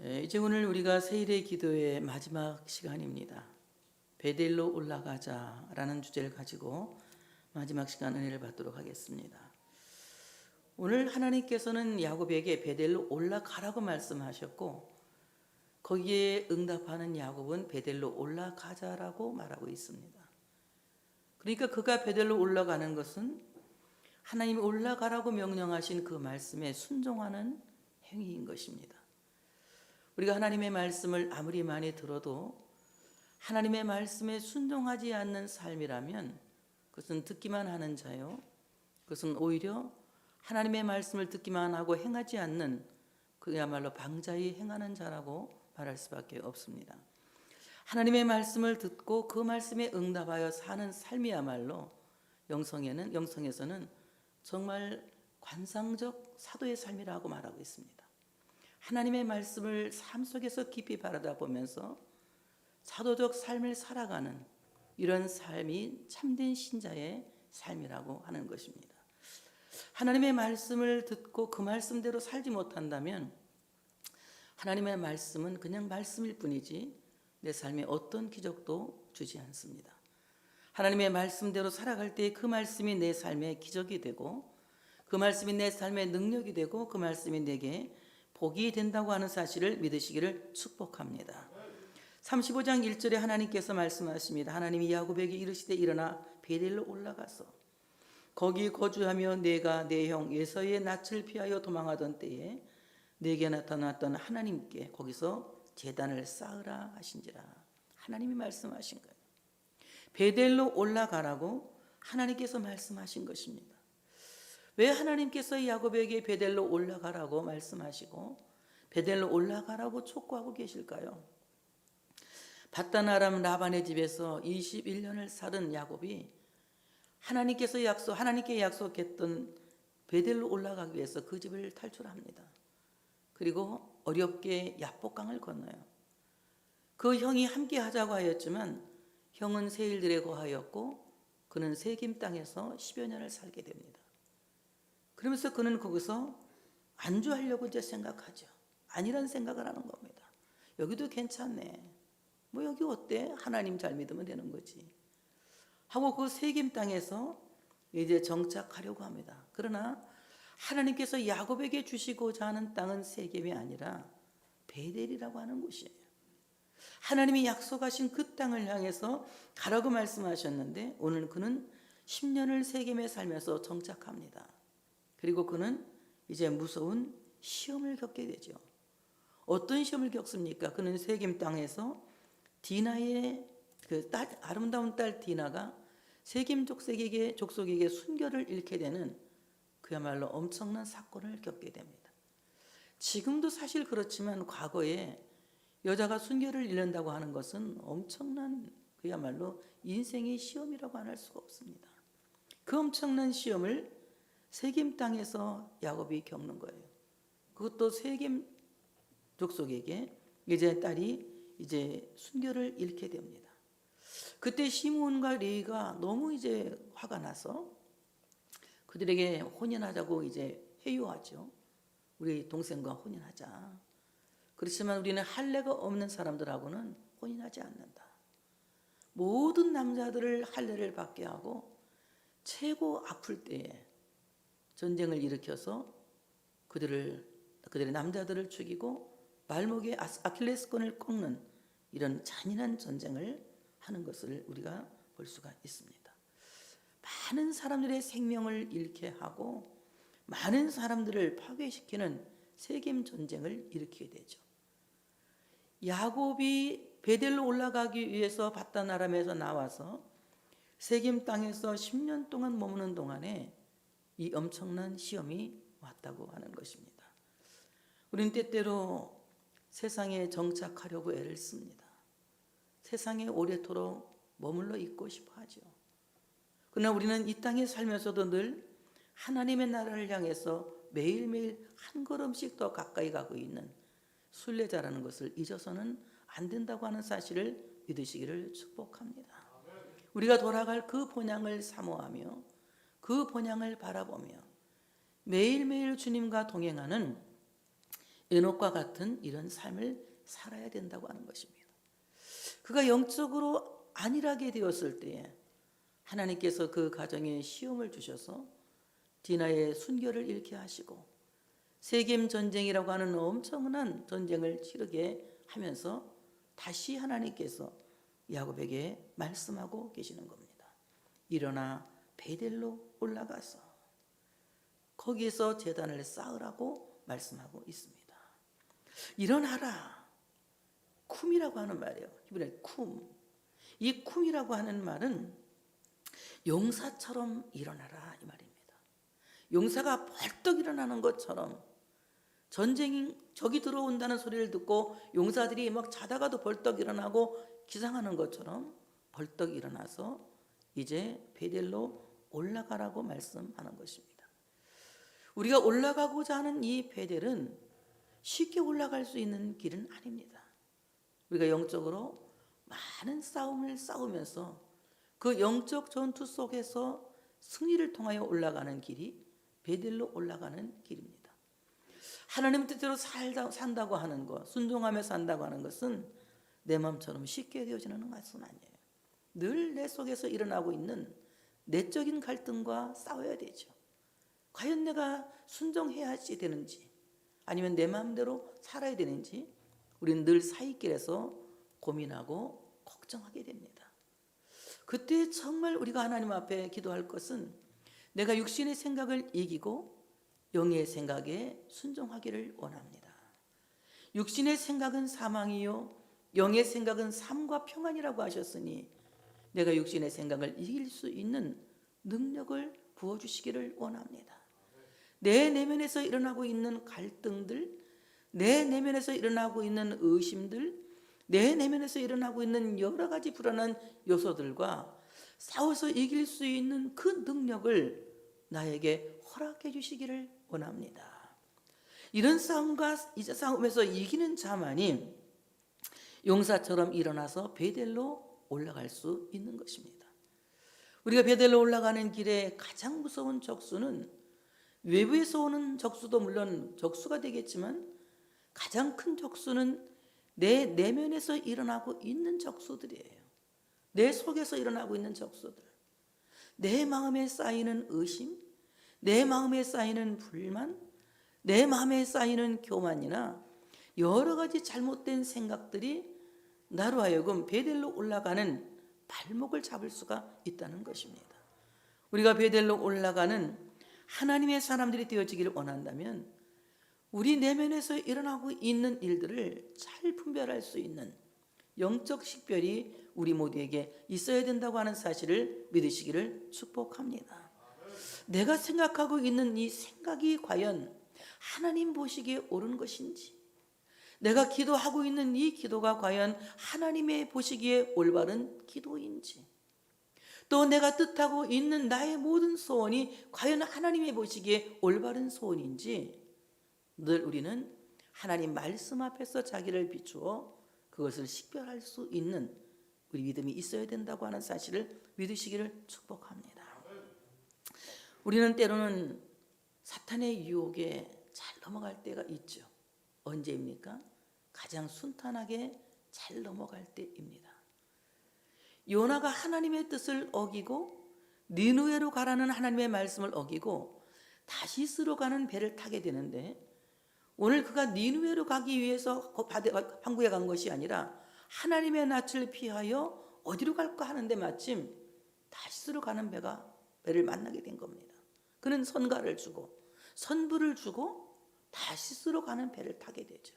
이제 오늘 우리가 세일의 기도의 마지막 시간입니다. 베델로 올라가자라는 주제를 가지고 마지막 시간 은혜를 받도록 하겠습니다. 오늘 하나님께서는 야곱에게 베델로 올라가라고 말씀하셨고 거기에 응답하는 야곱은 베델로 올라가자라고 말하고 있습니다. 그러니까 그가 베델로 올라가는 것은 하나님이 올라가라고 명령하신 그 말씀에 순종하는 행위인 것입니다. 우리가 하나님의 말씀을 아무리 많이 들어도 하나님의 말씀에 순종하지 않는 삶이라면 그것은 듣기만 하는 자요, 그것은 오히려 하나님의 말씀을 듣기만 하고 행하지 않는 그야말로 방자히 행하는 자라고 말할 수밖에 없습니다. 하나님의 말씀을 듣고 그 말씀에 응답하여 사는 삶이야말로 영성에서는 정말 관상적 사도의 삶이라고 말하고 있습니다. 하나님의 말씀을 삶 속에서 깊이 바라다 보면서 사도적 삶을 살아가는 이런 삶이 참된 신자의 삶이라고 하는 것입니다. 하나님의 말씀을 듣고 그 말씀대로 살지 못한다면 하나님의 말씀은 그냥 말씀일 뿐이지 내 삶에 어떤 기적도 주지 않습니다. 하나님의 말씀대로 살아갈 때 그 말씀이 내 삶의 기적이 되고 그 말씀이 내 삶의 능력이 되고 그 말씀이 내게 복이 된다고 하는 사실을 믿으시기를 축복합니다. 35장 1절에 하나님께서 말씀하십니다. 하나님이 야곱에게 이르시되 일어나 베델로 올라가서 거기 거주하며 내가 내 형 에서의 낯을 피하여 도망하던 때에 내게 나타났던 하나님께 거기서 제단을 쌓으라 하신지라. 하나님이 말씀하신 거예요. 베델로 올라가라고 하나님께서 말씀하신 것입니다. 왜 하나님께서 야곱에게 베델로 올라가라고 말씀하시고 베델로 올라가라고 촉구하고 계실까요? 밧단 아람 라반의 집에서 21년을 살은 야곱이 하나님께 약속했던 베델로 올라가기 위해서 그 집을 탈출합니다. 그리고 어렵게 야복강을 건너요. 그 형이 함께 하자고 하였지만 형은 세일들에 거하였고 그는 세겜 땅에서 10여 년을 살게 됩니다. 그러면서 그는 거기서 안주하려고 이제 생각하죠. 아니란 생각을 하는 겁니다. 여기도 괜찮네. 뭐 여기 어때? 하나님 잘 믿으면 되는 거지. 하고 그 세겜 땅에서 이제 정착하려고 합니다. 그러나 하나님께서 야곱에게 주시고자 하는 땅은 세겜이 아니라 베델이라고 하는 곳이에요. 하나님이 약속하신 그 땅을 향해서 가라고 말씀하셨는데 오늘 그는 10년을 세겜에 살면서 정착합니다. 그리고 그는 이제 무서운 시험을 겪게 되죠. 어떤 시험을 겪습니까? 그는 세겜 땅에서 디나의 그 아름다운 딸 디나가 세겜 족속에게 순결을 잃게 되는 그야말로 엄청난 사건을 겪게 됩니다. 지금도 사실 그렇지만 과거에 여자가 순결을 잃는다고 하는 것은 엄청난 그야말로 인생의 시험이라고 안 할 수가 없습니다. 그 엄청난 시험을 세겜 땅에서 야곱이 겪는 거예요. 그것도 세겜 족속에게 이제 딸이 이제 순결을 잃게 됩니다. 그때 시므온과 레위가 너무 이제 화가 나서 그들에게 혼인하자고 이제 회유하죠. 우리 동생과 혼인하자. 그렇지만 우리는 할례가 없는 사람들하고는 혼인하지 않는다. 모든 남자들을 할례를 받게 하고 최고 아플 때에 전쟁을 일으켜서 그들의 남자들을 죽이고 발목에 아킬레스건을 꺾는 이런 잔인한 전쟁을 하는 것을 우리가 볼 수가 있습니다. 많은 사람들의 생명을 잃게 하고 많은 사람들을 파괴시키는 세겜 전쟁을 일으키게 되죠. 야곱이 베델로 올라가기 위해서 밧단 아람에서 나와서 세겜 땅에서 10년 동안 머무는 동안에 이 엄청난 시험이 왔다고 하는 것입니다. 우리는 때때로 세상에 정착하려고 애를 씁니다. 세상에 오래도록 머물러 있고 싶어 하죠. 그러나 우리는 이 땅에 살면서도 늘 하나님의 나라를 향해서 매일매일 한 걸음씩 더 가까이 가고 있는 순례자라는 것을 잊어서는 안 된다고 하는 사실을 믿으시기를 축복합니다. 우리가 돌아갈 그 본향을 사모하며 그 본향을 바라보며 매일매일 주님과 동행하는 에녹과 같은 이런 삶을 살아야 된다고 하는 것입니다. 그가 영적으로 안일하게 되었을 때에 하나님께서 그 가정에 시험을 주셔서 디나의 순결을 잃게 하시고 세겜 전쟁이라고 하는 엄청난 전쟁을 치르게 하면서 다시 하나님께서 야곱에게 말씀하고 계시는 겁니다. 일어나 베델로 올라가서 거기에서 제단을 쌓으라고 말씀하고 있습니다. 일어나라. 쿰이라고 하는 말이에요. 히브리어 쿰. 이 쿰이라고 하는 말은 용사처럼 일어나라 이 말입니다. 용사가 벌떡 일어나는 것처럼 전쟁이 적이 들어온다는 소리를 듣고 용사들이 막 자다가도 벌떡 일어나고 기상하는 것처럼 벌떡 일어나서 이제 베델로 올라가라고 말씀하는 것입니다. 우리가 올라가고자 하는 이 베델은 쉽게 올라갈 수 있는 길은 아닙니다. 우리가 영적으로 많은 싸움을 싸우면서 그 영적 전투 속에서 승리를 통하여 올라가는 길이 베델로 올라가는 길입니다. 하나님 뜻대로 산다고 하는 것, 순종하며 산다고 하는 것은 내 마음처럼 쉽게 되어지는 것은 아니에요. 늘 내 속에서 일어나고 있는 내적인 갈등과 싸워야 되죠. 과연 내가 순종해야지 되는지 아니면 내 마음대로 살아야 되는지 우리는 늘 사이길에서 고민하고 걱정하게 됩니다. 그때 정말 우리가 하나님 앞에 기도할 것은 내가 육신의 생각을 이기고 영의 생각에 순종하기를 원합니다. 육신의 생각은 사망이요 영의 생각은 삶과 평안이라고 하셨으니 내가 육신의 생각을 이길 수 있는 능력을 부어주시기를 원합니다. 내 내면에서 일어나고 있는 갈등들, 내 내면에서 일어나고 있는 의심들, 내 내면에서 일어나고 있는 여러 가지 불안한 요소들과 싸워서 이길 수 있는 그 능력을 나에게 허락해 주시기를 원합니다. 이런 싸움과 이제 싸움에서 이기는 자만이 용사처럼 일어나서 베델로 올라갈 수 있는 것입니다. 우리가 베델로 올라가는 길에 가장 무서운 적수는 외부에서 오는 적수도 물론 적수가 되겠지만 가장 큰 적수는 내 내면에서 일어나고 있는 적수들이에요. 내 속에서 일어나고 있는 적수들. 내 마음에 쌓이는 의심, 내 마음에 쌓이는 불만, 내 마음에 쌓이는 교만이나 여러 가지 잘못된 생각들이 나로 하여금 베델로 올라가는 발목을 잡을 수가 있다는 것입니다. 우리가 베델로 올라가는 하나님의 사람들이 되어지기를 원한다면 우리 내면에서 일어나고 있는 일들을 잘 분별할 수 있는 영적 식별이 우리 모두에게 있어야 된다고 하는 사실을 믿으시기를 축복합니다. 내가 생각하고 있는 이 생각이 과연 하나님 보시기에 옳은 것인지, 내가 기도하고 있는 이 기도가 과연 하나님의 보시기에 올바른 기도인지, 또 내가 뜻하고 있는 나의 모든 소원이 과연 하나님의 보시기에 올바른 소원인지 늘 우리는 하나님 말씀 앞에서 자기를 비추어 그것을 식별할 수 있는 우리 믿음이 있어야 된다고 하는 사실을 믿으시기를 축복합니다. 우리는 때로는 사탄의 유혹에 잘 넘어갈 때가 있죠. 언제입니까? 가장 순탄하게 잘 넘어갈 때입니다. 요나가 하나님의 뜻을 어기고 니느웨로 가라는 하나님의 말씀을 어기고 다시스로 가는 배를 타게 되는데 오늘 그가 니느웨로 가기 위해서 항구에 간 것이 아니라 하나님의 낯을 피하여 어디로 갈까 하는데 마침 다시스로 가는 배를 만나게 된 겁니다. 그는 선가를 주고 선불을 주고 다시스로 가는 배를 타게 되죠.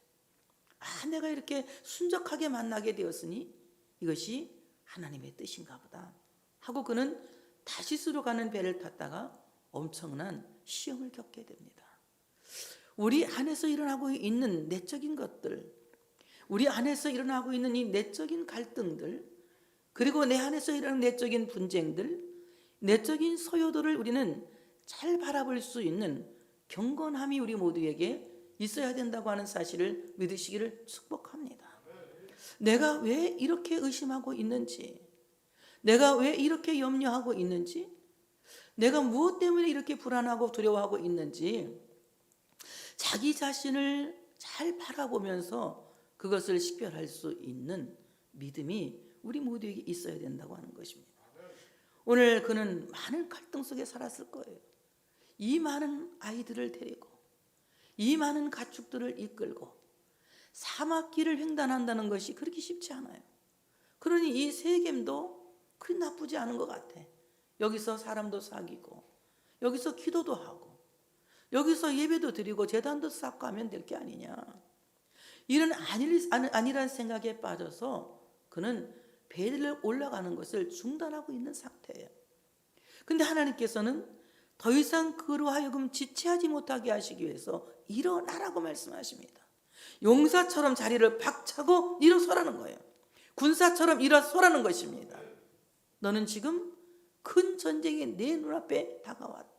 내가 이렇게 순적하게 만나게 되었으니 이것이 하나님의 뜻인가 보다 하고 그는 다시스로 가는 배를 탔다가 엄청난 시험을 겪게 됩니다. 우리 안에서 일어나고 있는 내적인 것들, 우리 안에서 일어나고 있는 이 내적인 갈등들, 그리고 내 안에서 일어나는 내적인 분쟁들, 내적인 소요들을 우리는 잘 바라볼 수 있는 경건함이 우리 모두에게 있어야 된다고 하는 사실을 믿으시기를 축복합니다. 내가 왜 이렇게 의심하고 있는지, 내가 왜 이렇게 염려하고 있는지, 내가 무엇 때문에 이렇게 불안하고 두려워하고 있는지 자기 자신을 잘 바라보면서 그것을 식별할 수 있는 믿음이 우리 모두에게 있어야 된다고 하는 것입니다. 오늘 그는 많은 갈등 속에 살았을 거예요. 이 많은 아이들을 데리고 이 많은 가축들을 이끌고 사막길을 횡단한다는 것이 그렇게 쉽지 않아요. 그러니 이 세겜도 그리 나쁘지 않은 것 같아. 여기서 사람도 사귀고 여기서 기도도 하고 여기서 예배도 드리고 제단도 쌓고 하면 될 게 아니냐. 이런 아니란 생각에 빠져서 그는 베델을 올라가는 것을 중단하고 있는 상태예요. 근데 하나님께서는 더 이상 그로 하여금 지체하지 못하게 하시기 위해서 일어나라고 말씀하십니다. 용사처럼 자리를 박차고 일어서라는 거예요. 군사처럼 일어서라는 것입니다. 너는 지금 큰 전쟁이 내 눈앞에 다가왔다.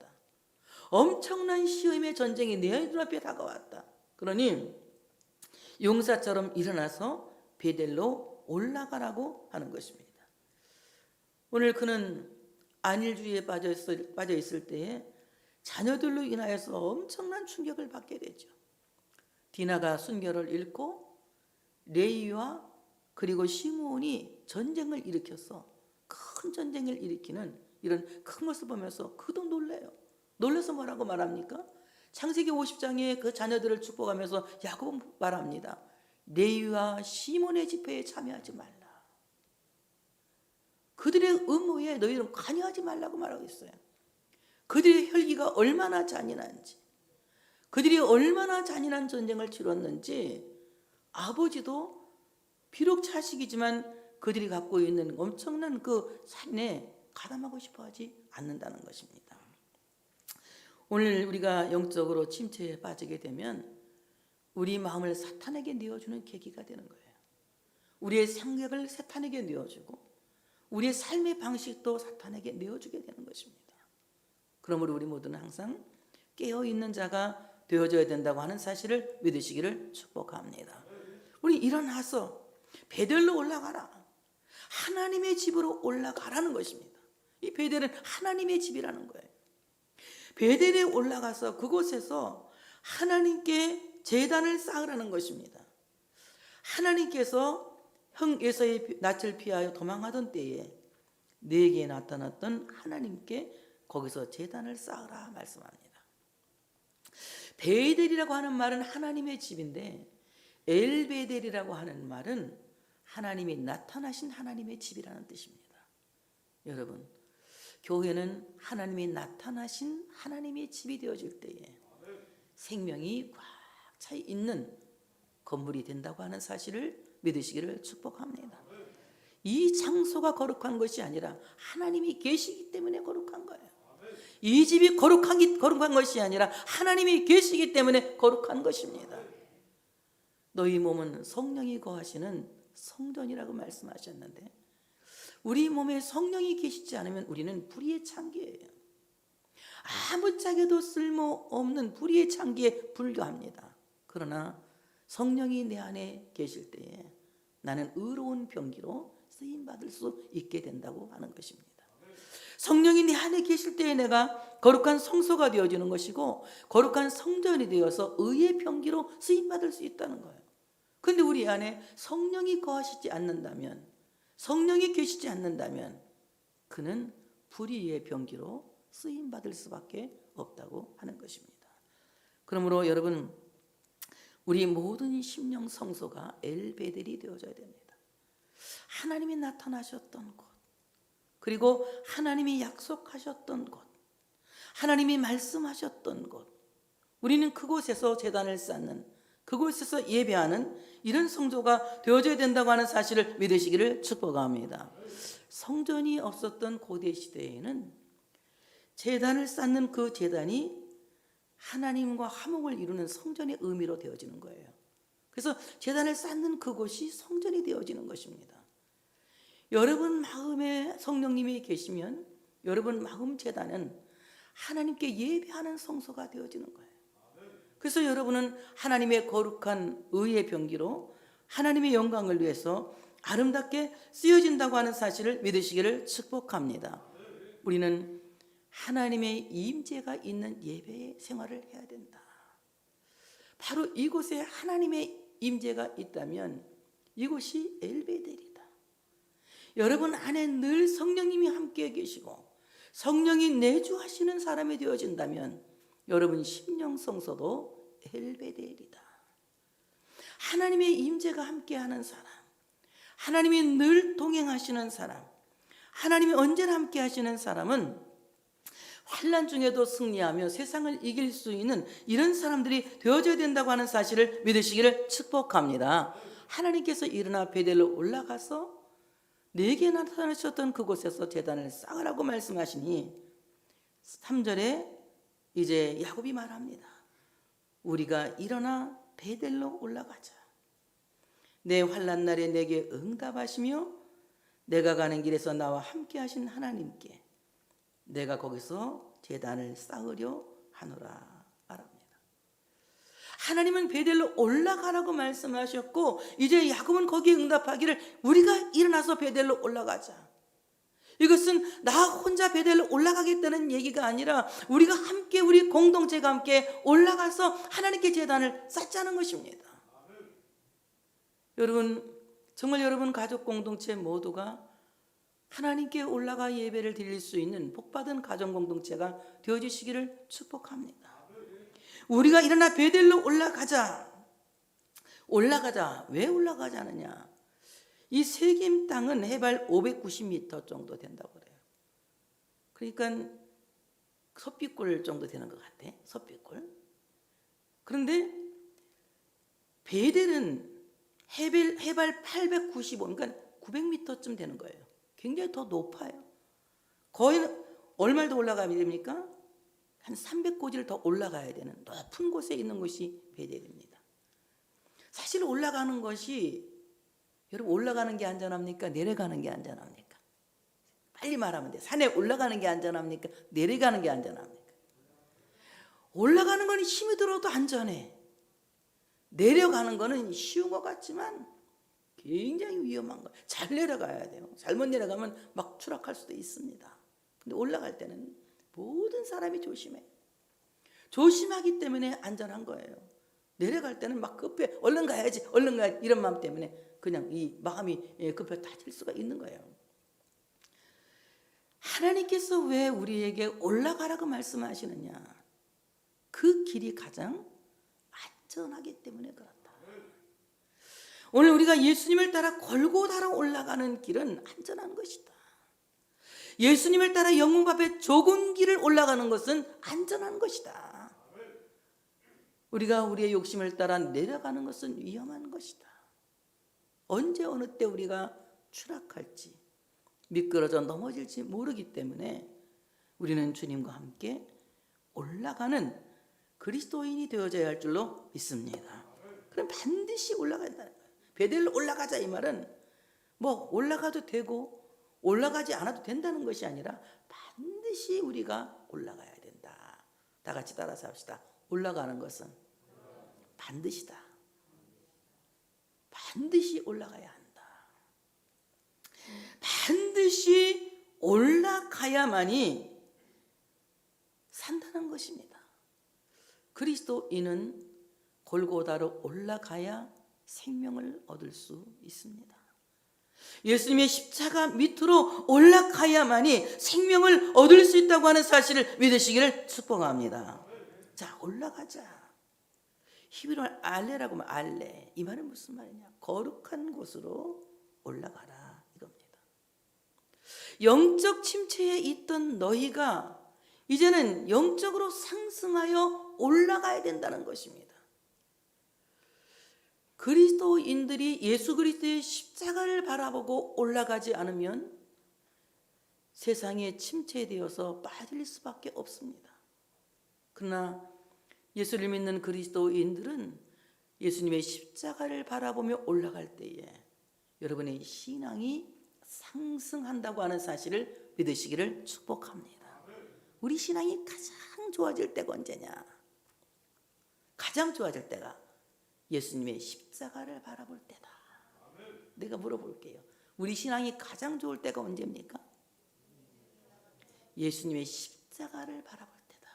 엄청난 시험의 전쟁이 내 눈앞에 다가왔다. 그러니 용사처럼 일어나서 베델로 올라가라고 하는 것입니다. 오늘 그는 안일주의에 빠져 있을 때에 자녀들로 인하여서 엄청난 충격을 받게 되죠. 디나가 순결을 잃고 레위와 그리고 시므온이 전쟁을 일으켜서 큰 전쟁을 일으키는 이런 큰 것을 보면서 그도 놀래요. 놀라서 뭐라고 말합니까? 창세기 50장에 그 자녀들을 축복하면서 야곱은 말합니다. 레위와 시몬의 집회에 참여하지 말라. 그들의 음모에 너희는 관여하지 말라고 말하고 있어요. 그들의 혈기가 얼마나 잔인한지, 그들이 얼마나 잔인한 전쟁을 치렀는지 아버지도 비록 자식이지만 그들이 갖고 있는 엄청난 그 살인에 가담하고 싶어 하지 않는다는 것입니다. 오늘 우리가 영적으로 침체에 빠지게 되면 우리 마음을 사탄에게 내어주는 계기가 되는 거예요. 우리의 생각을 사탄에게 내어주고 우리의 삶의 방식도 사탄에게 내어주게 되는 것입니다. 그러므로 우리 모두는 항상 깨어있는 자가 되어져야 된다고 하는 사실을 믿으시기를 축복합니다. 우리 일어나서 베델로 올라가라. 하나님의 집으로 올라가라는 것입니다. 이 베델은 하나님의 집이라는 거예요. 베델에 올라가서 그곳에서 하나님께 제단을 쌓으라는 것입니다. 하나님께서 형 에서의 낯을 피하여 도망하던 때에 네게 나타났던 하나님께 거기서 제단을 쌓으라 말씀합니다. 베델이라고 하는 말은 하나님의 집인데 엘베델이라고 하는 말은 하나님이 나타나신 하나님의 집이라는 뜻입니다. 여러분, 교회는 하나님이 나타나신 하나님의 집이 되어질 때에 생명이 꽉 차 있는 건물이 된다고 하는 사실을 믿으시기를 축복합니다. 이 장소가 거룩한 것이 아니라 하나님이 계시기 때문에 거룩한 거예요. 이 집이 거룩한 것이 아니라 하나님이 계시기 때문에 거룩한 것입니다. 너희 몸은 성령이 거하시는 성전이라고 말씀하셨는데 우리 몸에 성령이 계시지 않으면 우리는 불의의 창기예요. 아무짝에도 쓸모없는 불의의 창기에 불과합니다. 그러나 성령이 내 안에 계실 때에 나는 의로운 병기로 쓰임받을 수 있게 된다고 하는 것입니다. 성령이 내 안에 계실 때에 내가 거룩한 성소가 되어지는 것이고 거룩한 성전이 되어서 의의 병기로 쓰임받을 수 있다는 거예요. 그런데 우리 안에 성령이 거하시지 않는다면, 성령이 계시지 않는다면 그는 불의의 병기로 쓰임받을 수밖에 없다고 하는 것입니다. 그러므로 여러분, 우리 모든 심령 성소가 엘베델이 되어져야 됩니다. 하나님이 나타나셨던 곳, 그리고 하나님이 약속하셨던 곳, 하나님이 말씀하셨던 곳, 우리는 그곳에서 제단을 쌓는, 그곳에서 예배하는 이런 성소가 되어져야 된다고 하는 사실을 믿으시기를 축복합니다. 성전이 없었던 고대 시대에는 제단을 쌓는 그 제단이 하나님과 화목을 이루는 성전의 의미로 되어지는 거예요. 그래서 제단을 쌓는 그곳이 성전이 되어지는 것입니다. 여러분 마음에 성령님이 계시면 여러분 마음 제단은 하나님께 예배하는 성소가 되어지는 거예요. 그래서 여러분은 하나님의 거룩한 의의 병기로 하나님의 영광을 위해서 아름답게 쓰여진다고 하는 사실을 믿으시기를 축복합니다. 우리는 하나님의 임재가 있는 예배의 생활을 해야 된다. 바로 이곳에 하나님의 임재가 있다면 이곳이 엘베델이다. 여러분 안에 늘 성령님이 함께 계시고 성령이 내주하시는 사람이 되어진다면 여러분 심령성소도 엘베델이다. 하나님의 임재가 함께하는 사람, 하나님이 늘 동행하시는 사람, 하나님이 언제나 함께 하시는 사람은 환난 중에도 승리하며 세상을 이길 수 있는 이런 사람들이 되어져야 된다고 하는 사실을 믿으시기를 축복합니다. 하나님께서 일어나 베델로 올라가서 내게 나타나셨던 그곳에서 제단을 쌓으라고 말씀하시니 3절에 이제 야곱이 말합니다. 우리가 일어나 베델로 올라가자. 내 환난 날에 내게 응답하시며 내가 가는 길에서 나와 함께 하신 하나님께 내가 거기서 제단을 쌓으려 하노라 말합니다. 하나님은 베델로 올라가라고 말씀하셨고 이제 야곱은 거기에 응답하기를 우리가 일어나서 베델로 올라가자. 이것은 나 혼자 베델로 올라가겠다는 얘기가 아니라 우리가 함께 우리 공동체가 함께 올라가서 하나님께 제단을 쌓자는 것입니다. 여러분 정말 여러분 가족 공동체 모두가 하나님께 올라가 예배를 드릴 수 있는 복받은 가정 공동체가 되어주시기를 축복합니다. 우리가 일어나 베델로 올라가자. 올라가자. 왜 올라가자느냐? 이 세겜 땅은 해발 590m 정도 된다고 그래요. 그러니까 섭비골 정도 되는 것 같아. 섭비골. 그런데 베델은 해발 895, 그러니까 900m쯤 되는 거예요. 굉장히 더 높아요. 거의 얼마나 더 올라가야 됩니까? 한 300고지를 더 올라가야 되는 높은 곳에 있는 곳이 베델입니다. 사실 올라가는 것이 여러분 올라가는 게 안전합니까? 내려가는 게 안전합니까? 빨리 말하면 돼. 산에 올라가는 게 안전합니까? 내려가는 게 안전합니까? 올라가는 건 힘이 들어도 안전해. 내려가는 거는 쉬운 것 같지만 굉장히 위험한 거예요. 잘 내려가야 돼요. 잘못 내려가면 막 추락할 수도 있습니다. 근데 올라갈 때는 모든 사람이 조심해. 조심하기 때문에 안전한 거예요. 내려갈 때는 막 급해. 얼른 가야지, 얼른 가야지 이런 마음 때문에 그냥 이 마음이 급해 다칠 수가 있는 거예요. 하나님께서 왜 우리에게 올라가라고 말씀하시느냐? 그 길이 가장 안전하기 때문에 그렇다. 오늘 우리가 예수님을 따라 골고다로 올라가는 길은 안전한 것이다. 예수님을 따라 영문 앞에 좁은 길을 올라가는 것은 안전한 것이다. 우리가 우리의 욕심을 따라 내려가는 것은 위험한 것이다. 언제 어느 때 우리가 추락할지 미끄러져 넘어질지 모르기 때문에 우리는 주님과 함께 올라가는 그리스도인이 되어져야 할 줄로 믿습니다. 그럼 반드시 올라가야 된다는 거예요. 베델로 올라가자 이 말은 뭐 올라가도 되고 올라가지 않아도 된다는 것이 아니라 반드시 우리가 올라가야 된다. 다 같이 따라서 합시다. 올라가는 것은 반드시다. 반드시 올라가야 한다. 반드시 올라가야만이 산다는 것입니다. 그리스도인은 골고다로 올라가야 생명을 얻을 수 있습니다. 예수님의 십자가 밑으로 올라가야만이 생명을 얻을 수 있다고 하는 사실을 믿으시기를 축복합니다. 자, 올라가자. 히브리어로 알레라고 하면 알레. 이 말은 무슨 말이냐? 거룩한 곳으로 올라가라 이겁니다. 영적 침체에 있던 너희가 이제는 영적으로 상승하여 올라가야 된다는 것입니다. 그리스도인들이 예수 그리스도의 십자가를 바라보고 올라가지 않으면 세상에 침체되어서 빠질 수밖에 없습니다. 그러나 예수를 믿는 그리스도인들은 예수님의 십자가를 바라보며 올라갈 때에 여러분의 신앙이 상승한다고 하는 사실을 믿으시기를 축복합니다. 우리 신앙이 가장 좋아질 때가 언제냐? 가장 좋아질 때가 예수님의 십자가를 바라볼 때다. 내가 물어볼게요. 우리 신앙이 가장 좋을 때가 언제입니까? 예수님의 십자가를 바라볼 때다.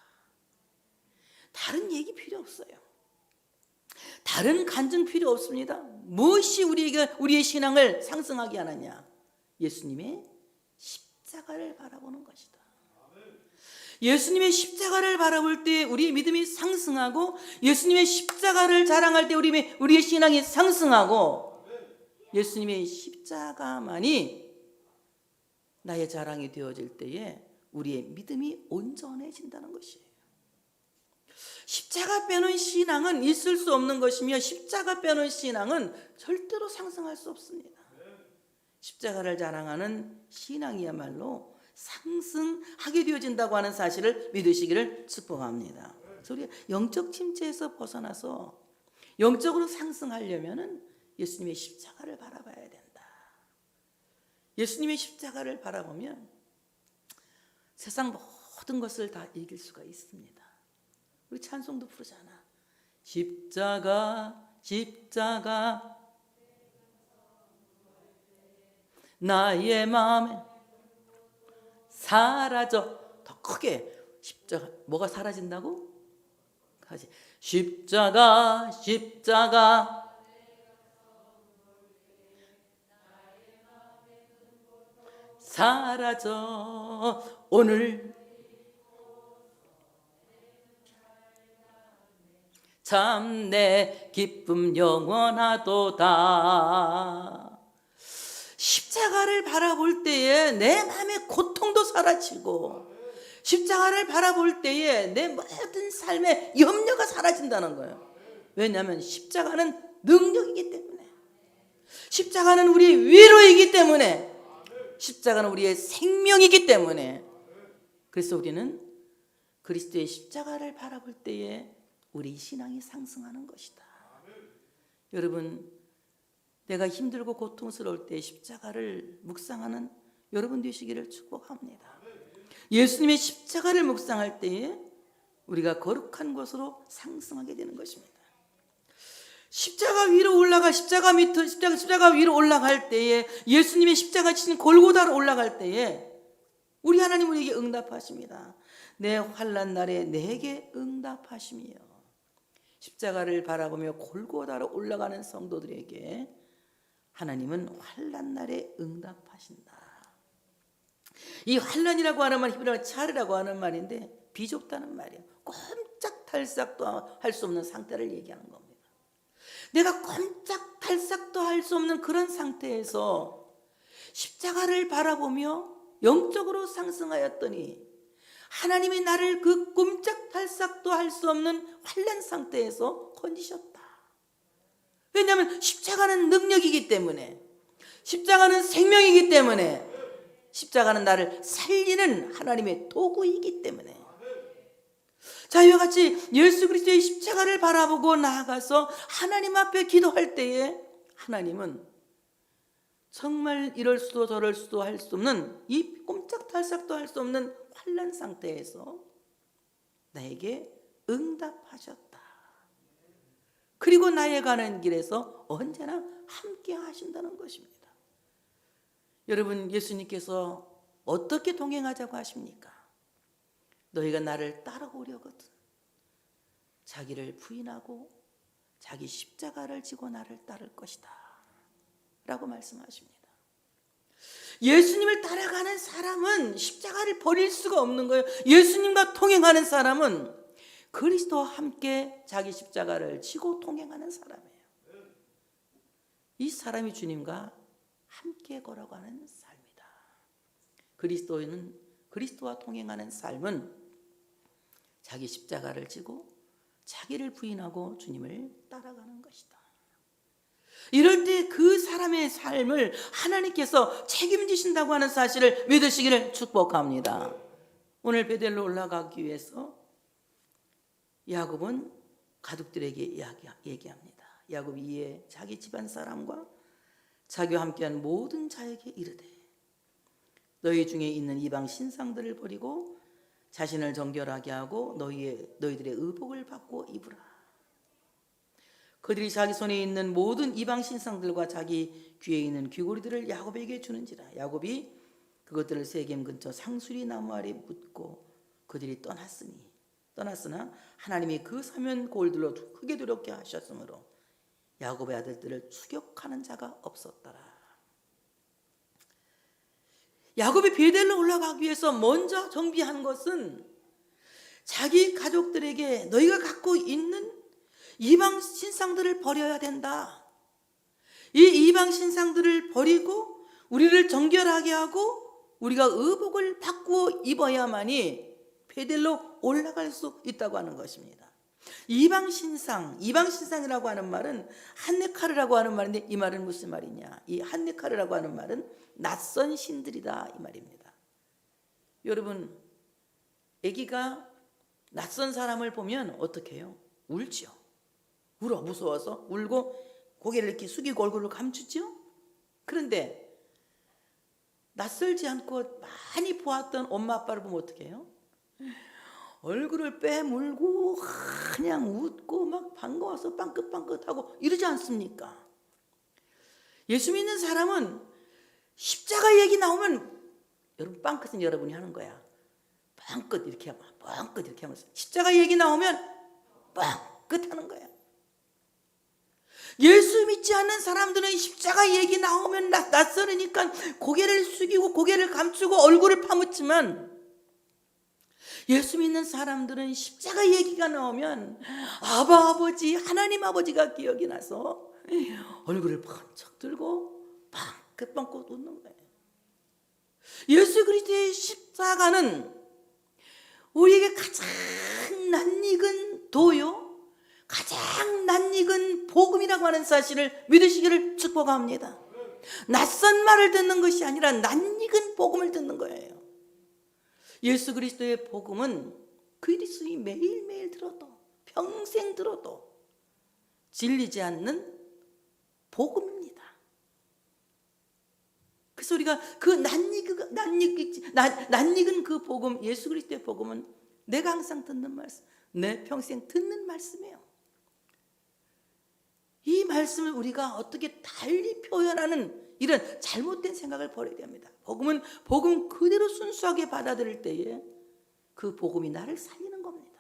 다른 얘기 필요 없어요. 다른 간증 필요 없습니다. 무엇이 우리의 신앙을 상승하게 하느냐? 예수님의 십자가를 바라보는 것이다. 예수님의 십자가를 바라볼 때 우리의 믿음이 상승하고, 예수님의 십자가를 자랑할 때 우리의 신앙이 상승하고, 예수님의 십자가만이 나의 자랑이 되어질 때에 우리의 믿음이 온전해진다는 것이에요. 십자가 빼놓은 신앙은 있을 수 없는 것이며, 십자가 빼놓은 신앙은 절대로 상승할 수 없습니다. 십자가를 자랑하는 신앙이야말로 상승하게 되어진다고 하는 사실을 믿으시기를 축복합니다. 그래서 우리가 영적 침체에서 벗어나서 영적으로 상승하려면 예수님의 십자가를 바라봐야 된다. 예수님의 십자가를 바라보면 세상 모든 것을 다 이길 수가 있습니다. 우리 찬송도 부르잖아. 십자가 십자가 나의 마음에 사라져. 더 크게. 십자가 뭐가 사라진다고? 가지. 십자가 십자가 사라져. 오늘 참 내 기쁨 영원하도다. 십자가를 바라볼 때에 내 마음의 고통도 사라지고, 십자가를 바라볼 때에 내 모든 삶의 염려가 사라진다는 거예요. 왜냐하면 십자가는 능력이기 때문에, 십자가는 우리의 위로이기 때문에, 십자가는 우리의 생명이기 때문에. 그래서 우리는 그리스도의 십자가를 바라볼 때에 우리 신앙이 상승하는 것이다. 여러분, 내가 힘들고 고통스러울 때 십자가를 묵상하는 여러분 되시기를 축복합니다. 예수님의 십자가를 묵상할 때에 우리가 거룩한 곳으로 상승하게 되는 것입니다. 십자가 위로 올라가, 십자가 위로 올라갈 때에, 예수님의 십자가 지신 골고다로 올라갈 때에 우리 하나님 우리에게 응답하십니다. 내 환난 날에 내게 응답하시며. 십자가를 바라보며 골고다로 올라가는 성도들에게 하나님은 환난 날에 응답하신다. 이 환난이라고 하는 말, 히브리어로 차르라고 하는 말인데 비좁다는 말이에요. 꼼짝달싹도 할 수 없는 상태를 얘기하는 겁니다. 내가 꼼짝달싹도 할 수 없는 그런 상태에서 십자가를 바라보며 영적으로 상승하였더니 하나님이 나를 그 꼼짝달싹도 할 수 없는 환난 상태에서 건지셨다. 왜냐하면 십자가는 능력이기 때문에, 십자가는 생명이기 때문에, 십자가는 나를 살리는 하나님의 도구이기 때문에. 자, 이와 같이 예수 그리스도의 십자가를 바라보고 나아가서 하나님 앞에 기도할 때에 하나님은 정말 이럴 수도 저럴 수도 할 수 없는, 이 꼼짝달싹도 할 수 없는 환난 상태에서 나에게 응답하셨다. 그리고 나의 가는 길에서 언제나 함께 하신다는 것입니다. 여러분, 예수님께서 어떻게 동행하자고 하십니까? 너희가 나를 따라오려거든 자기를 부인하고 자기 십자가를 지고 나를 따를 것이다 라고 말씀하십니다. 예수님을 따라가는 사람은 십자가를 버릴 수가 없는 거예요. 예수님과 동행하는 사람은 그리스도와 함께 자기 십자가를 지고 동행하는 사람이에요. 이 사람이 주님과 함께 걸어가는 삶이다. 그리스도와 동행하는 삶은 자기 십자가를 지고 자기를 부인하고 주님을 따라가는 것이다. 이럴 때 그 사람의 삶을 하나님께서 책임지신다고 하는 사실을 믿으시기를 축복합니다. 오늘 베델로 올라가기 위해서 야곱은 가족들에게 얘기합니다. 야곱이 이에 자기 집안 사람과 자기와 함께한 모든 자에게 이르되 너희 중에 있는 이방 신상들을 버리고 자신을 정결하게 하고 너희들의 의복을 받고 입으라. 그들이 자기 손에 있는 모든 이방 신상들과 자기 귀에 있는 귀고리들을 야곱에게 주는지라. 야곱이 그것들을 세겜 근처 상수리 나무 아래 묻고 그들이 떠났으니 떠났으나 하나님이 그 사면 골들로 크게 두렵게 하셨으므로 야곱의 아들들을 추격하는 자가 없었더라. 야곱이 베델로 올라가기 위해서 먼저 정비한 것은 자기 가족들에게 너희가 갖고 있는 이방 신상들을 버려야 된다. 이 이방 신상들을 버리고 우리를 정결하게 하고 우리가 의복을 바꾸어 입어야만이 베델로 올라갈 수 있다고 하는 것입니다. 이방 신상이라고 하는 말은 한네카르라고 하는 말인데, 이 말은 무슨 말이냐? 이 한네카르라고 하는 말은 낯선 신들이다 이 말입니다. 여러분, 아기가 낯선 사람을 보면 어떻게 해요? 울죠. 울어, 무서워서 울고 고개를 이렇게 숙이고 얼굴을 감추죠. 그런데 낯설지 않고 많이 보았던 엄마 아빠를 보면 어떻게 해요? 얼굴을 빼물고 그냥 웃고 막 반가워서 빵긋빵긋하고 이러지 않습니까? 예수 믿는 사람은 십자가 얘기 나오면, 여러분 빵긋은 여러분이 하는 거야. 빵긋 이렇게 하면, 빵긋 이렇게 하면서 십자가 얘기 나오면 빵긋 하는 거야. 예수 믿지 않는 사람들은 십자가 얘기 나오면 낯설으니까 고개를 숙이고 고개를 감추고 얼굴을 파묻지만, 예수 믿는 사람들은 십자가 얘기가 나오면 아버지 하나님 아버지가 기억이 나서 얼굴을 번쩍 들고 빵긋빵긋 웃는 거예요. 예수 그리스도의 십자가는 우리에게 가장 낯익은 도요, 가장 낯익은 복음이라고 하는 사실을 믿으시기를 축복합니다. 낯선 말을 듣는 것이 아니라 낯익은 복음을 듣는 거예요. 예수 그리스도의 복음은 그리스도인이 매일매일 들어도, 평생 들어도 질리지 않는 복음입니다. 그래서 우리가 그 낯익은 그 복음, 예수 그리스도의 복음은 내가 항상 듣는 말씀, 내 평생 듣는 말씀이에요. 이 말씀을 우리가 어떻게 달리 표현하는 이런 잘못된 생각을 버려야 됩니다. 복음은 복음 그대로 순수하게 받아들일 때에 그 복음이 나를 살리는 겁니다.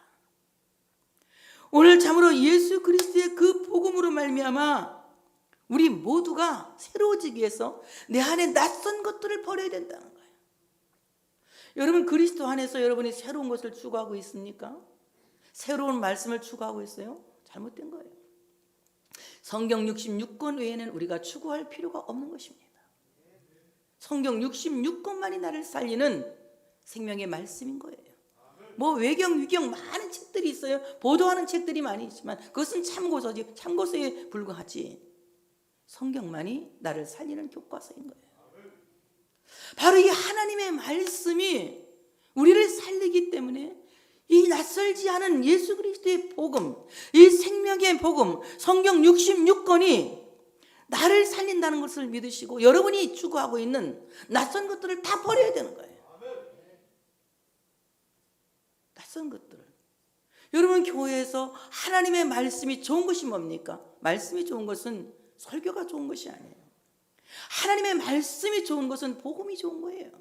오늘 참으로 예수 그리스도의 그 복음으로 말미암아 우리 모두가 새로워지기 위해서 내 안에 낯선 것들을 버려야 된다는 거예요. 여러분, 그리스도 안에서 여러분이 새로운 것을 추구하고 있습니까? 새로운 말씀을 추구하고 있어요? 잘못된 거예요. 성경 66권 외에는 우리가 추구할 필요가 없는 것입니다. 성경 66권만이 나를 살리는 생명의 말씀인 거예요. 뭐 외경, 위경 많은 책들이 있어요. 보도하는 책들이 많이 있지만 그것은 참고서지, 참고서에 불과하지. 성경만이 나를 살리는 교과서인 거예요. 바로 이 하나님의 말씀이 우리를 살리기 때문에 이 낯설지 않은 예수 그리스도의 복음, 이 생명의 복음, 성경 66권이 나를 살린다는 것을 믿으시고 여러분이 추구하고 있는 낯선 것들을 다 버려야 되는 거예요. 낯선 것들을. 여러분, 교회에서 하나님의 말씀이 좋은 것이 뭡니까? 말씀이 좋은 것은 설교가 좋은 것이 아니에요. 하나님의 말씀이 좋은 것은 복음이 좋은 거예요.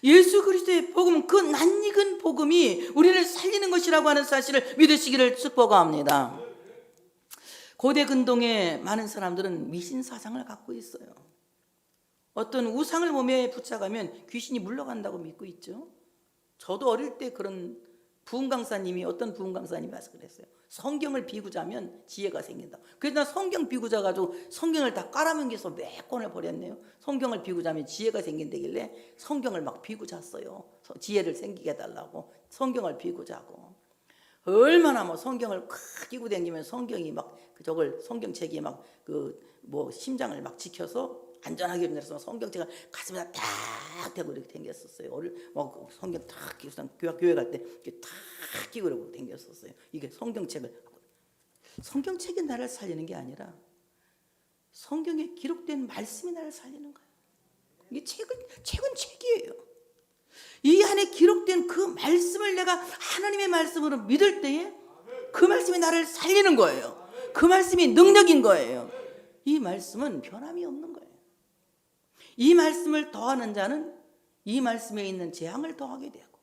예수 그리스도의 복음, 그 낯익은 복음이 우리를 살리는 것이라고 하는 사실을 믿으시기를 축복합니다. 고대 근동의 많은 사람들은 미신 사상을 갖고 있어요. 어떤 우상을 몸에 붙잡으면 귀신이 물러간다고 믿고 있죠. 저도 어릴 때 그런 어떤 부흥 강사님이 와서 그랬어요. 성경을 비구자면 지혜가 생긴다. 그래서 나 성경 비구자 가지고 성경을 다 깔아뭉개서 몇 권을 버렸네요. 성경을 비구자면 지혜가 생긴다길래 성경을 막 비구잤어요. 지혜를 생기게 해달라고 성경을 비구자고. 얼마나 뭐 성경을 콱 끼고 다니면 성경이 막 저걸 성경책이 막 심장을 막 지켜서 안전하게 내려서 성경책을 가슴에다 탁 대고 이렇게 댕겼었어요. 성경 탁 끼고 교회 갈 때 이렇게 탁 끼고 이러고 댕겼었어요. 이게 성경책이 나를 살리는 게 아니라 성경에 기록된 말씀이 나를 살리는 거예요. 이게 책은 책이에요. 이 안에 기록된 그 말씀을 내가 하나님의 말씀으로 믿을 때에 그 말씀이 나를 살리는 거예요. 그 말씀이 능력인 거예요. 이 말씀은 변함이 없는 거예요. 이 말씀을 더하는 자는 이 말씀에 있는 재앙을 더하게 되고,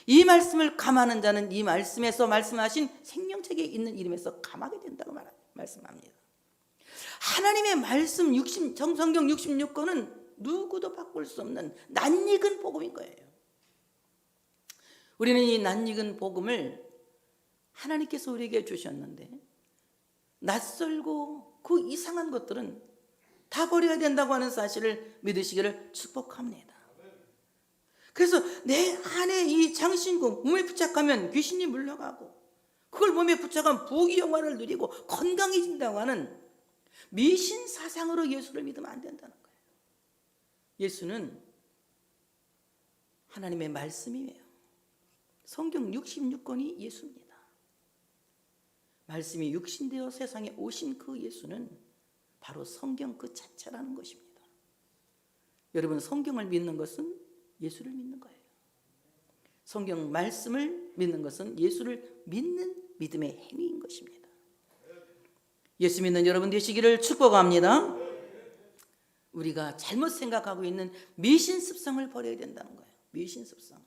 이 말씀을 감하는 자는 이 말씀에서 말씀하신 생명책에 있는 이름에서 감하게 된다고 말씀합니다. 하나님의 말씀 성경 66권은 누구도 바꿀 수 없는 낯익은 복음인 거예요. 우리는 이 낯익은 복음을 하나님께서 우리에게 주셨는데 낯설고 그 이상한 것들은 다 버려야 된다고 하는 사실을 믿으시기를 축복합니다. 그래서 내 안에 이 장신구 몸에 부착하면 귀신이 물러가고, 그걸 몸에 부착하면 부귀 영화를 누리고 건강해진다고 하는 미신 사상으로 예수를 믿으면 안 된다는 거예요. 예수는 하나님의 말씀이에요. 성경 66권이 예수입니다. 말씀이 육신되어 세상에 오신 그 예수는 바로 성경 그 자체라는 것입니다. 여러분, 성경을 믿는 것은 예수를 믿는 거예요. 성경 말씀을 믿는 것은 예수를 믿는 믿음의 행위인 것입니다. 예수 믿는 여러분 되시기를 축복합니다. 우리가 잘못 생각하고 있는 미신 습성을 버려야 된다는 거예요. 미신 습성을.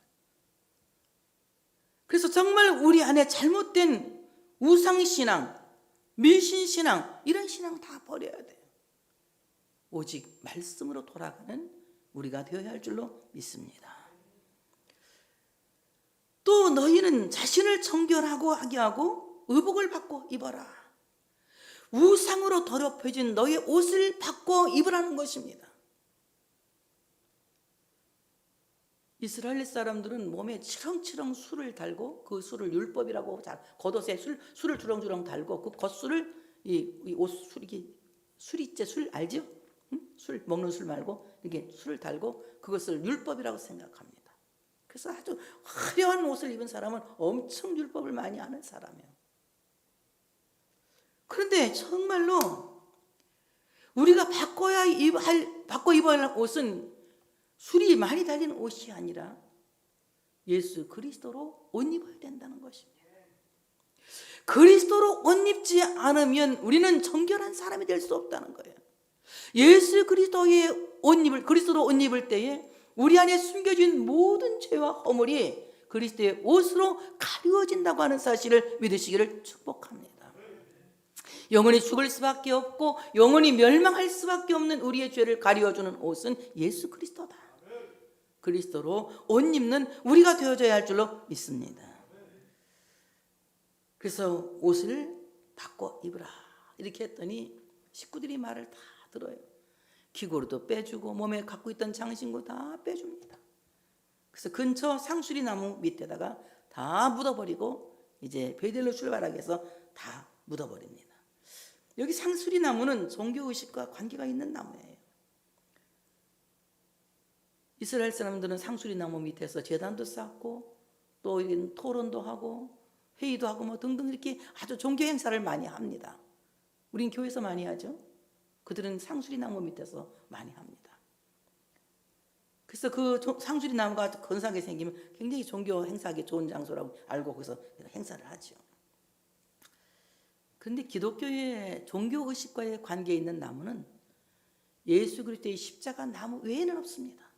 그래서 정말 우리 안에 잘못된 우상신앙, 미신신앙, 이런 신앙 다 버려야 돼요. 오직 말씀으로 돌아가는 우리가 되어야 할 줄로 믿습니다. 또 너희는 자신을 정결하고 하게 하고 의복을 바꿔 입어라. 우상으로 더럽혀진 너의 옷을 바꿔 입으라는 것입니다. 이스라엘 사람들은 몸에 치렁치렁 술을 달고, 그 술을 율법이라고, 겉옷에 술을 주렁주렁 달고, 그 겉술을 이 옷 술이째 술 알죠? 술 먹는 술 말고 이렇게 술을 달고 그것을 율법이라고 생각합니다. 그래서 아주 화려한 옷을 입은 사람은 엄청 율법을 많이 아는 사람이에요. 그런데 정말로 우리가 바꿔 입어야 할 옷은 술이 많이 달린 옷이 아니라 예수 그리스도로 옷 입어야 된다는 것입니다. 그리스도로 옷 입지 않으면 우리는 정결한 사람이 될 수 없다는 거예요. 예수 그리스도의 그리스도로 옷 입을 때에 우리 안에 숨겨진 모든 죄와 허물이 그리스도의 옷으로 가려진다고 하는 사실을 믿으시기를 축복합니다. 영원히 죽을 수밖에 없고 영원히 멸망할 수밖에 없는 우리의 죄를 가려주는 옷은 예수 그리스도다. 그리스도로 옷 입는 우리가 되어져야 할 줄로 믿습니다. 그래서 옷을 바꿔 입으라 이렇게 했더니 식구들이 말을 다 들어요. 기고로도 빼주고 몸에 갖고 있던 장신구 다 빼줍니다. 그래서 근처 상수리 나무 밑에다가 다 묻어버리고 이제 베델로 출발하기 위해서 다 묻어버립니다. 여기 상수리 나무는 종교의식과 관계가 있는 나무예요. 이스라엘 사람들은 상수리 나무 밑에서 제단도 쌓고 또 토론도 하고 회의도 하고 뭐 등등 이렇게 아주 종교 행사를 많이 합니다. 우린 교회에서 많이 하죠. 그들은 상수리 나무 밑에서 많이 합니다. 그래서 그 상수리 나무가 건사하게 생기면 굉장히 종교 행사하기 좋은 장소라고 알고 거기서 행사를 하죠. 그런데 기독교의 종교의식과의 관계에 있는 나무는 예수 그리스도의 십자가 나무 외에는 없습니다.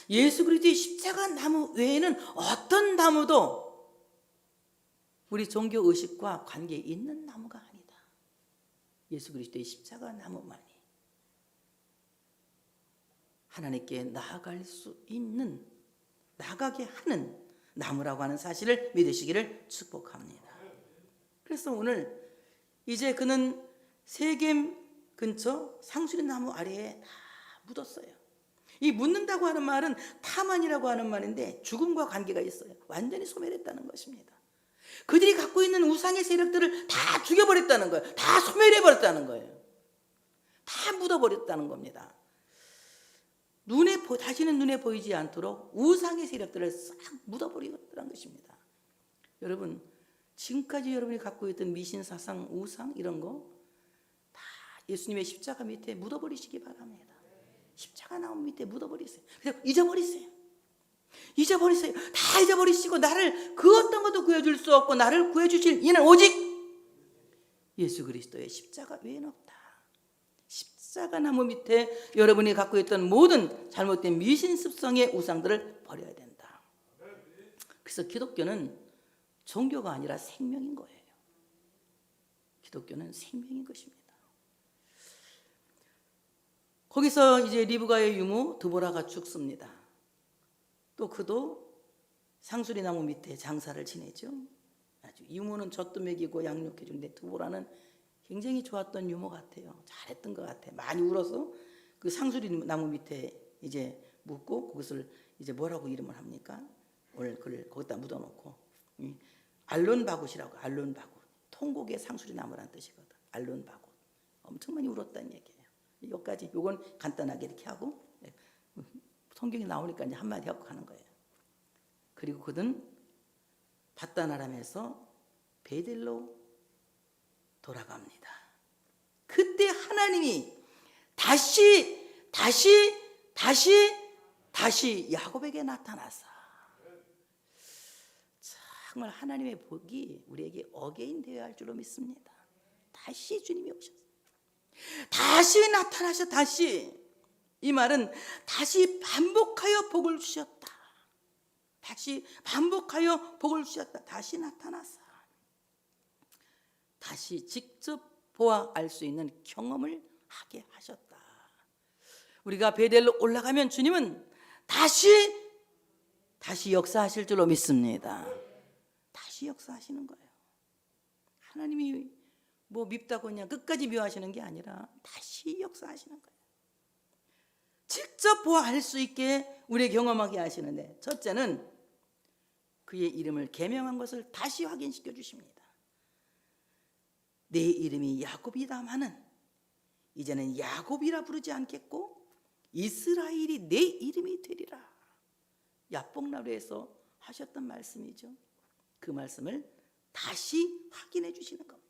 예수 그리스도의 십자가 나무 외에는 어떤 나무도 우리 종교의식과 관계에 있는 나무가 아니다. 예수 그리스도의 십자가 나무만이 하나님께 나아갈 수 있는, 나가게 하는 나무라고 하는 사실을 믿으시기를 축복합니다. 그래서 오늘 이제 그는 세겜 근처 상수리 나무 아래에 다 묻었어요. 이 묻는다고 하는 말은 타만이라고 하는 말인데 죽음과 관계가 있어요. 완전히 소멸했다는 것입니다. 그들이 갖고 있는 우상의 세력들을 다 죽여버렸다는 거예요. 다 소멸해버렸다는 거예요. 다 묻어버렸다는 겁니다. 다시는 눈에 보이지 않도록 우상의 세력들을 싹 묻어버리겠다는 것입니다. 여러분, 지금까지 여러분이 갖고 있던 미신사상, 우상 이런 거 다 예수님의 십자가 밑에 묻어버리시기 바랍니다. 십자가 나무 밑에 묻어버리세요. 그래서 잊어버리세요. 다 잊어버리시고 나를 그 어떤 것도 구해줄 수 없고 나를 구해주실 이는 오직 예수 그리스도의 십자가 외에는 없다. 십자가 나무 밑에 여러분이 갖고 있던 모든 잘못된 미신 습성의 우상들을 버려야 된다. 그래서 기독교는 종교가 아니라 생명인 거예요. 기독교는 생명인 것입니다. 거기서 이제 리브가의 유모 드보라가 죽습니다. 또 그도 상수리 나무 밑에 장사를 지내죠. 아주 유모는 젖도 먹이고 양육해 주는데 드보라는 굉장히 좋았던 유모 같아요. 잘했던 것 같아. 많이 울어서 그 상수리 나무 밑에 이제 묻고 그것을 이제 뭐라고 이름을 합니까? 오늘 그걸 거기다 묻어놓고 알론바굿이라고. 알론바굿. 통곡의 상수리 나무란 뜻이거든. 알론바굿. 엄청 많이 울었다는 얘기예요. 여기까지 요건 간단하게 이렇게 하고 성경이 나오니까 이제 한마디 하고 가는 거예요. 그리고 그는 바다나람에서 베델로 돌아갑니다. 그때 하나님이 다시 야곱에게 나타나서 정말 하나님의 복이 우리에게 어게인 되어야 할 줄로 믿습니다. 다시 주님이 오셨어요. 다시 나타나셔. 다시. 이 말은 다시 반복하여 복을 주셨다. 다시 반복하여 복을 주셨다. 다시 나타나서 다시 직접 보아 알 수 있는 경험을 하게 하셨다. 우리가 베델로 올라가면 주님은 다시 역사하실 줄로 믿습니다. 다시 역사하시는 거예요. 하나님이 뭐 밉다고 그냥 끝까지 미워하시는 게 아니라 다시 역사하시는 거예요. 직접 보아 알 수 있게 우리 경험하게 하시는데, 첫째는 그의 이름을 계명한 것을 다시 확인시켜 주십니다. 내 이름이 야곱이다마는 이제는 야곱이라 부르지 않겠고 이스라엘이 내 이름이 되리라. 야복나루에서 하셨던 말씀이죠. 그 말씀을 다시 확인해 주시는 겁니다.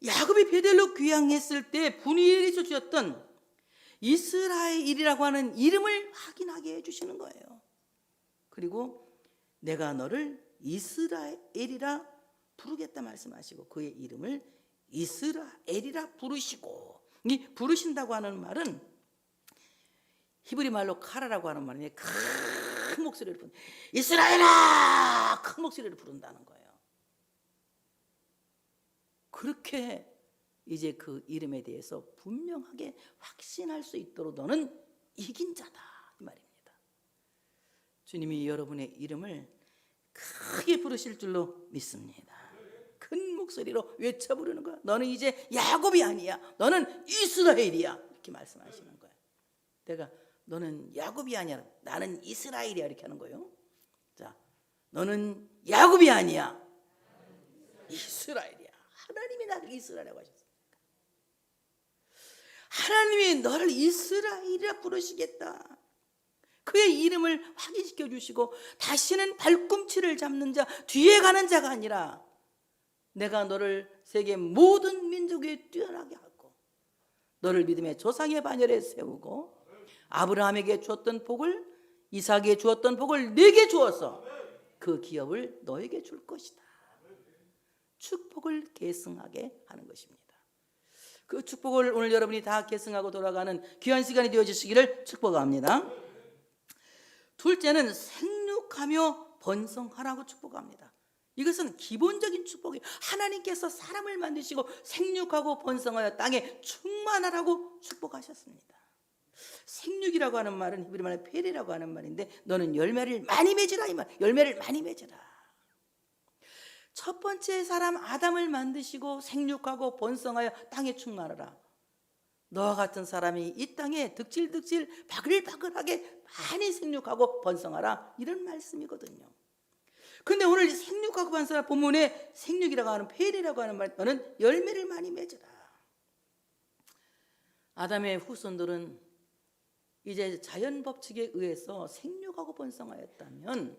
야곱이 베델로 귀향했을 때 분위기를 주셨던 이스라엘이라고 하는 이름을 확인하게 해주시는 거예요. 그리고 내가 너를 이스라엘이라 부르겠다 말씀하시고 그의 이름을 이스라엘이라 부르시고, 이 부르신다고 하는 말은 히브리 말로 카라라고 하는 말인데 큰 목소리를 부른다. 이스라엘아! 큰 목소리를 부른다는 거예요. 그렇게 이제 그 이름에 대해서 분명하게 확신할 수 있도록 너는 이긴 자다 이 말입니다. 주님이 여러분의 이름을 크게 부르실 줄로 믿습니다. 큰 목소리로 외쳐 부르는 거야. 너는 이제 야곱이 아니야. 너는 이스라엘이야. 이렇게 말씀하시는 거예요. 내가 너는 야곱이 아니야. 나는 이스라엘이야. 이렇게 하는 거예요. 자, 너는 야곱이 아니야. 이스라엘이야. 하나님이 나를 이스라엘이라고 하셨습니다. 하나님이 너를 이스라엘이라 부르시겠다. 그의 이름을 확인시켜 주시고 다시는 발꿈치를 잡는 자, 뒤에 가는 자가 아니라 내가 너를 세계 모든 민족에 뛰어나게 하고 너를 믿음의 조상의 반열에 세우고 아브라함에게 주었던 복을, 이삭에게 주었던 복을 네게 주어서 그 기업을 너에게 줄 것이다. 축복을 계승하게 하는 것입니다. 그 축복을 오늘 여러분이 다 계승하고 돌아가는 귀한 시간이 되어주시기를 축복합니다. 둘째는 생육하며 번성하라고 축복합니다. 이것은 기본적인 축복이에요. 하나님께서 사람을 만드시고 생육하고 번성하여 땅에 충만하라고 축복하셨습니다. 생육이라고 하는 말은 히브리 말의 페리라고 하는 말인데 너는 열매를 많이 맺으라 이 말. 열매를 많이 맺으라. 첫 번째 사람 아담을 만드시고 생육하고 번성하여 땅에 충만하라. 너와 같은 사람이 이 땅에 득실득실 바글바글하게 많이 생육하고 번성하라. 이런 말씀이거든요. 그런데 오늘 생육하고 번성하라 본문에 생육이라고 하는 페리라고 하는 말, 너는 열매를 많이 맺으라. 아담의 후손들은 이제 자연 법칙에 의해서 생육하고 번성하였다면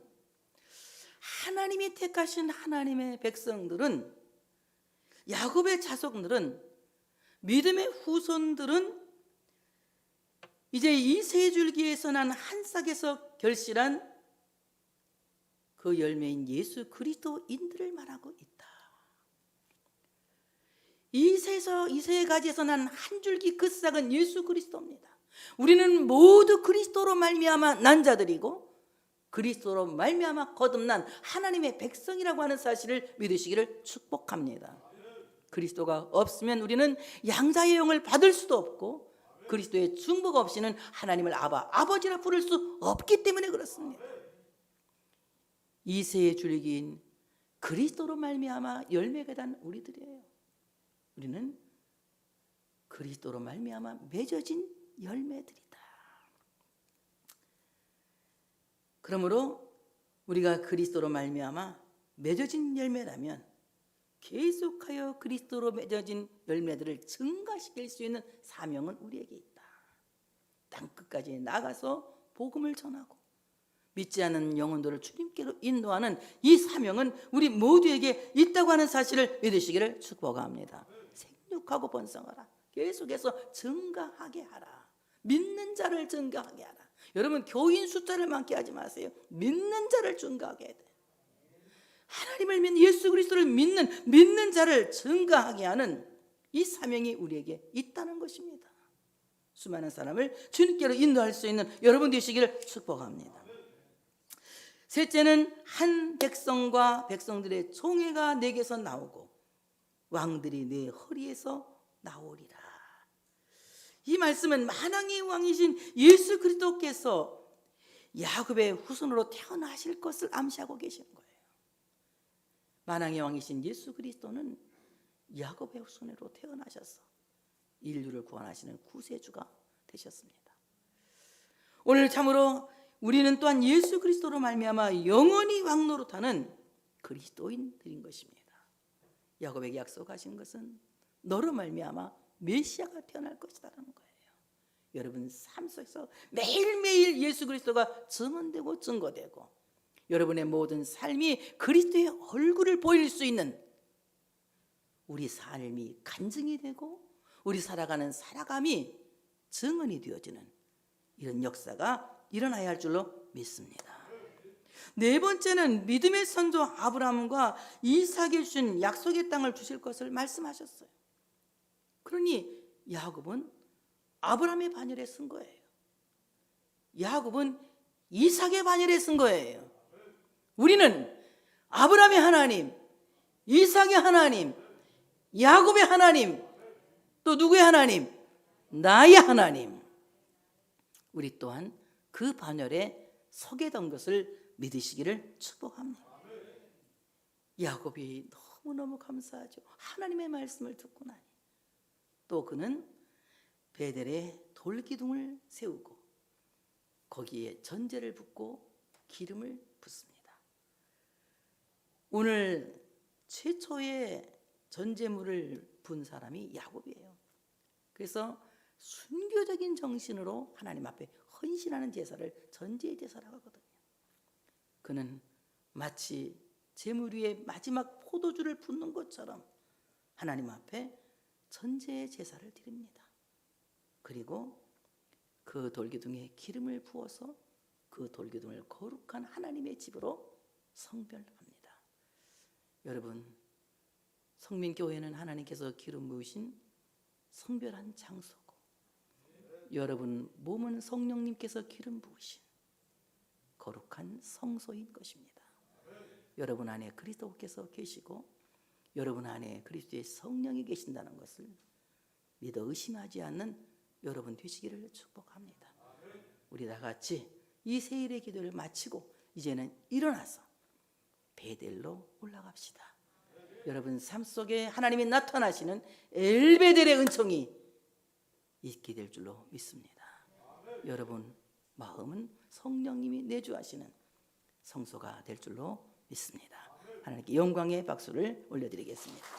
하나님이 택하신 하나님의 백성들은, 야곱의 자손들은, 믿음의 후손들은 이제 이 세 줄기에서 난 한 싹에서 결실한 그 열매인 예수 그리스도인들을 말하고 있다. 이 세 가지에서 난 한 줄기 그 싹은 예수 그리스도입니다. 우리는 모두 그리스도로 말미암아 난 자들이고 그리스도로 말미암아 거듭난 하나님의 백성이라고 하는 사실을 믿으시기를 축복합니다. 그리스도가 없으면 우리는 양자의 영을 받을 수도 없고 그리스도의 중복 없이는 하나님을 아버지라 부를 수 없기 때문에 그렇습니다. 이세의 줄기인 그리스도로 말미암아 열매가 단 우리들이에요. 우리는 그리스도로 말미암아 맺어진 열매들이다. 그러므로 우리가 그리스도로 말미암아 맺어진 열매라면 계속하여 그리스도로 맺어진 열매들을 증가시킬 수 있는 사명은 우리에게 있다. 땅끝까지 나가서 복음을 전하고 믿지 않는 영혼들을 주님께로 인도하는 이 사명은 우리 모두에게 있다고 하는 사실을 믿으시기를 축복합니다. 생육하고 번성하라. 계속해서 증가하게 하라. 믿는 자를 증가하게 하라. 여러분, 교인 숫자를 많게 하지 마세요. 믿는 자를 증가하게 해야 돼요. 하나님을 믿는, 예수 그리스도를 믿는 자를 증가하게 하는 이 사명이 우리에게 있다는 것입니다. 수많은 사람을 주님께로 인도할 수 있는 여러분 되시기를 축복합니다. 셋째는 한 백성과 백성들의 총회가 내게서 나오고 왕들이 내 허리에서 나오리라. 이 말씀은 만왕의 왕이신 예수 그리스도께서 야곱의 후손으로 태어나실 것을 암시하고 계시는 거예요. 만왕의 왕이신 예수 그리스도는 야곱의 후손으로 태어나셔서 인류를 구원하시는 구세주가 되셨습니다. 오늘 참으로 우리는 또한 예수 그리스도로 말미암아 영원히 왕노릇하는 그리스도인들인 것입니다. 야곱에게 약속하신 것은 너로 말미암아 메시아가 태어날 것이다라는 거예요. 여러분 삶 속에서 매일매일 예수 그리스도가 증언되고 증거되고 여러분의 모든 삶이 그리스도의 얼굴을 보일 수 있는 우리 삶이 간증이 되고 우리 살아가는 살아감이 증언이 되어지는 이런 역사가 일어나야 할 줄로 믿습니다. 네 번째는 믿음의 선조 아브라함과 이삭에게 주신 약속의 땅을 주실 것을 말씀하셨어요. 그러니 야곱은 아브라함의 반열에 쓴 거예요. 야곱은 이삭의 반열에 쓴 거예요. 우리는 아브라함의 하나님, 이삭의 하나님, 야곱의 하나님, 또 누구의 하나님? 나의 하나님. 우리 또한 그 반열에 서게 된 것을 믿으시기를 축복합니다. 야곱이 너무너무 감사하죠. 하나님의 말씀을 듣고 나니 또 그는 베델에 돌기둥을 세우고 거기에 전제를 붓고 기름을 붓습니다. 오늘 최초의 전제물을 분 사람이 야곱이에요. 그래서 순교적인 정신으로 하나님 앞에 헌신하는 제사를 전제 제사라고 하거든요. 그는 마치 제물 위에 마지막 포도주를 붓는 것처럼 하나님 앞에 전제 제사를 드립니다. 그리고 그 돌기둥에 기름을 부어서 그 돌기둥을 거룩한 하나님의 집으로 성별합니다. 여러분, 성민교회는 하나님께서 기름 부으신 성별한 장소고 여러분 몸은 성령님께서 기름 부으신 거룩한 성소인 것입니다. 여러분 안에 그리스도께서 계시고 여러분 안에 그리스도의 성령이 계신다는 것을 믿어 의심하지 않는 여러분 되시기를 축복합니다. 우리 다 같이 이 세일의 기도를 마치고 이제는 일어나서 베델로 올라갑시다. 여러분 삶 속에 하나님이 나타나시는 엘베델의 은총이 있게 될 줄로 믿습니다. 여러분 마음은 성령님이 내주하시는 성소가 될 줄로 믿습니다. 하나님께 영광의 박수를 올려드리겠습니다.